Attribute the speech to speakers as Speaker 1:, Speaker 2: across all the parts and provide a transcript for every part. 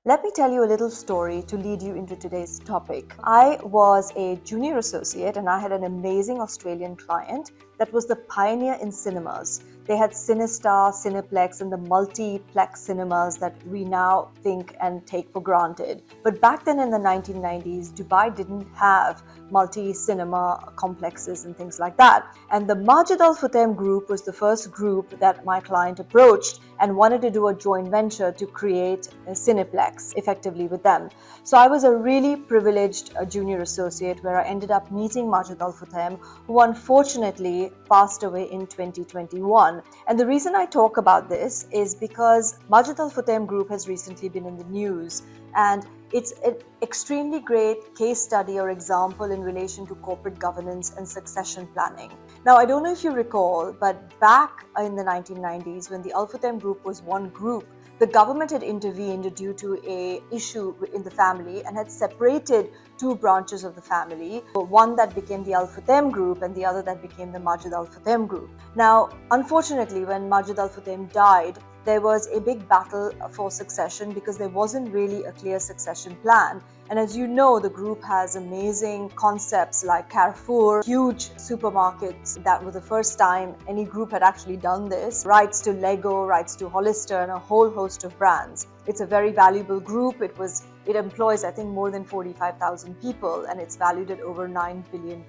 Speaker 1: Let me tell you a little story to lead you into today's topic. I was a junior associate and I had an amazing Australian client that was the pioneer in cinemas. They had Cinestar, Cineplex, and the multiplex cinemas that we now think and take for granted. But back then in the 1990s, Dubai didn't have multi-cinema complexes and things like that. And the Majid Al Futtaim group was the first group that my client approached and wanted to do a joint venture to create a Cineplex effectively with them. So I was a really privileged junior associate where I ended up meeting Majid Al Futtaim, who unfortunately passed away in 2021. And the reason I talk about this is because Majid Al Futtaim group has recently been in the news, and it's an extremely great case study or example in relation to corporate governance and succession planning. Now, I don't know if you recall, but back in the 1990s, when the Al Futtaim group was one group, the government had intervened due to an issue in the family and had separated two branches of the family, one that became the Al Futtaim group and the other that became the Majid Al Futtaim group. Now, unfortunately, when Majid Al Futtaim died, there was a big battle for succession because there wasn't really a clear succession plan. And as you know, the group has amazing concepts like Carrefour, huge supermarkets that were the first time any group had actually done this, rights to Lego, rights to Hollister, and a whole host of brands. It's a very valuable group. It employs, I think, more than 45,000 people, and it's valued at over $9 billion.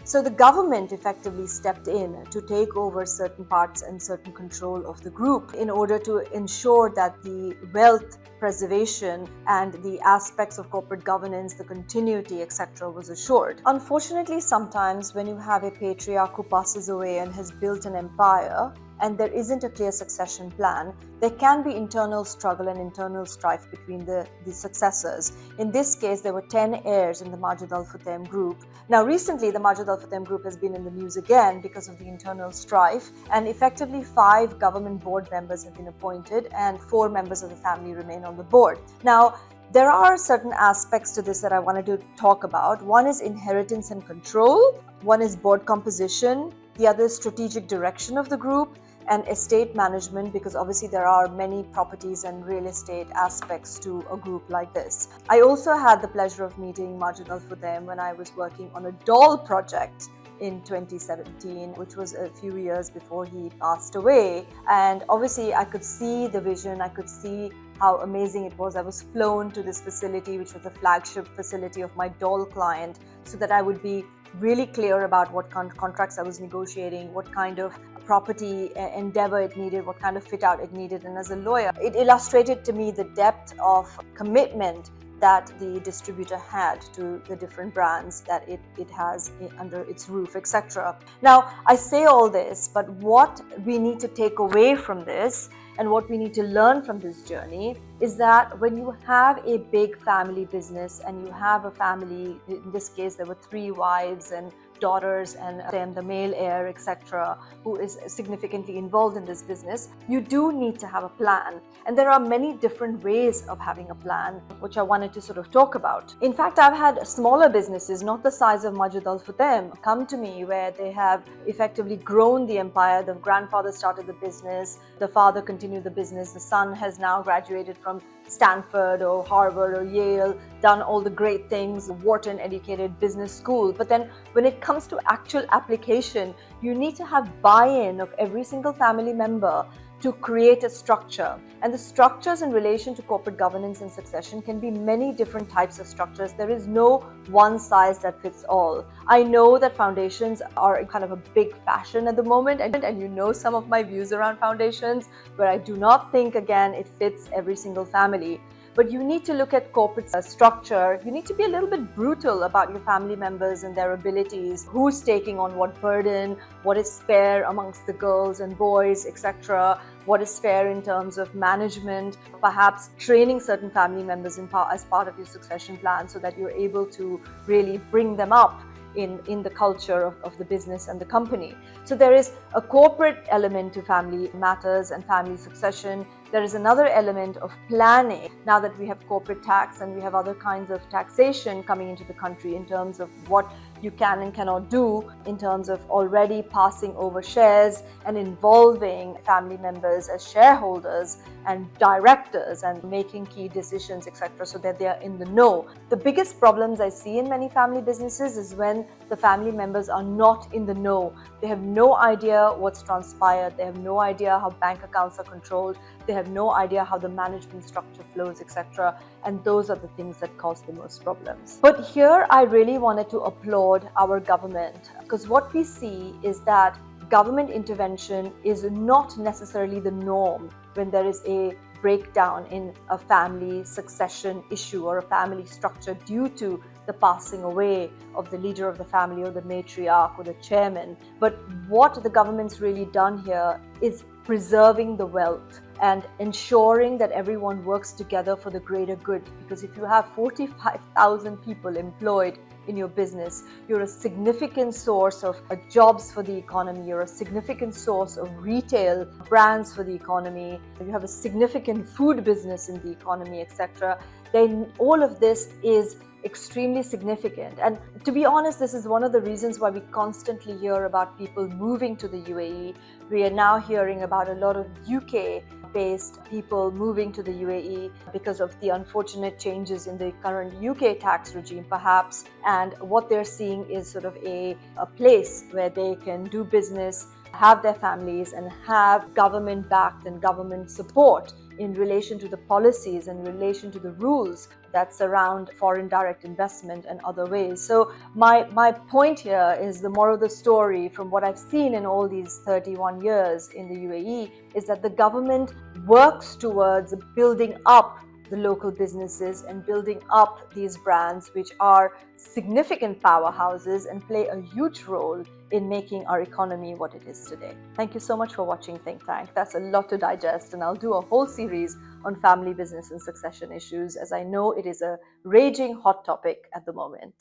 Speaker 1: So the government effectively stepped in to take over certain parts and certain control of the group in order to ensure that the wealth preservation and the aspects of corporate governance, the continuity, etc. was assured. Unfortunately, sometimes when you have a patriarch who passes away and has built an empire, and there isn't a clear succession plan, there can be internal struggle and internal strife between the successors. In this case, there were 10 heirs in the Majid Al Futtaim group. Now, recently, the Majid Al Futtaim group has been in the news again because of the internal strife, and effectively 5 government board members have been appointed and 4 members of the family remain on the board. Now, there are certain aspects to this that I wanted to talk about. One is inheritance and control, one is board composition, the other is strategic direction of the group, and estate management, because obviously there are many properties and real estate aspects to a group like this. I also had the pleasure of meeting Majid Al Futtaim when I was working on a doll project in 2017, which was a few years before he passed away. And obviously I could see the vision, I could see how amazing it was. I was flown to this facility, which was the flagship facility of my doll client, so that I would be really clear about what kind of contracts I was negotiating, what kind of property endeavor it needed, what kind of fit out it needed. And as a lawyer, it illustrated to me the depth of commitment that the distributor had to the different brands that it has under its roof, etc. Now, I say all this, but what we need to take away from this and what we need to learn from this journey is that when you have a big family business and you have a family, in this case there were 3 wives and daughters and then the male heir, etc., who is significantly involved in this business, you do need to have a plan. And there are many different ways of having a plan, which I wanted to sort of talk about. In fact, I've had smaller businesses, not the size of Majid Al Futtaim, come to me where they have effectively grown the empire. The grandfather started the business, the father continued the business, the son has now graduated from Stanford or Harvard or Yale, done all the great things, Wharton educated business school. But then when it comes to actual application, you need to have buy-in of every single family member to create a structure. And the structures in relation to corporate governance and succession can be many different types of structures. There is no one size that fits all. I know that foundations are kind of a big fashion at the moment, and you know some of my views around foundations, where I do not think, again, it fits every single family. But you need to look at corporate structure. You need to be a little bit brutal about your family members and their abilities, who's taking on what burden, what is fair amongst the girls and boys, etc., what is fair in terms of management, perhaps training certain family members as part of your succession plan so that you're able to really bring them up in the culture of the business and the company. So there is a corporate element to family matters and family succession. There is another element of planning. Now that we have corporate tax and we have other kinds of taxation coming into the country in terms of what you can and cannot do in terms of already passing over shares and involving family members as shareholders and directors and making key decisions, etc., so that they are in the know. The biggest problems I see in many family businesses is when the family members are not in the know. They have no idea what's transpired, they have no idea how bank accounts are controlled, they have no idea how the management structure flows, etc. And those are the things that cause the most problems. But here I really wanted to applaud our government, because what we see is that government intervention is not necessarily the norm when there is a breakdown in a family succession issue or a family structure due to the passing away of the leader of the family or the matriarch or the chairman. But what the government's really done here is preserving the wealth and ensuring that everyone works together for the greater good. Because if you have 45,000 people employed in your business, you're a significant source of jobs for the economy, you're a significant source of retail brands for the economy, you have a significant food business in the economy, etc., then all of this is extremely significant. And to be honest, this is one of the reasons why we constantly hear about people moving to the UAE. We are now hearing about a lot of UK-based people moving to the UAE because of the unfortunate changes in the current UK tax regime, perhaps. And what they're seeing is sort of a place where they can do business, have their families, and have government-backed and government support in relation to the policies and in relation to the rules that surround foreign direct investment and other ways. So my point here is the moral of the story from what I've seen in all these 31 years in the UAE is that the government works towards building up the local businesses and building up these brands, which are significant powerhouses and play a huge role in making our economy what it is today. Thank you so much for watching Think Tank. That's a lot to digest, and I'll do a whole series on family business and succession issues, as I know it is a raging hot topic at the moment.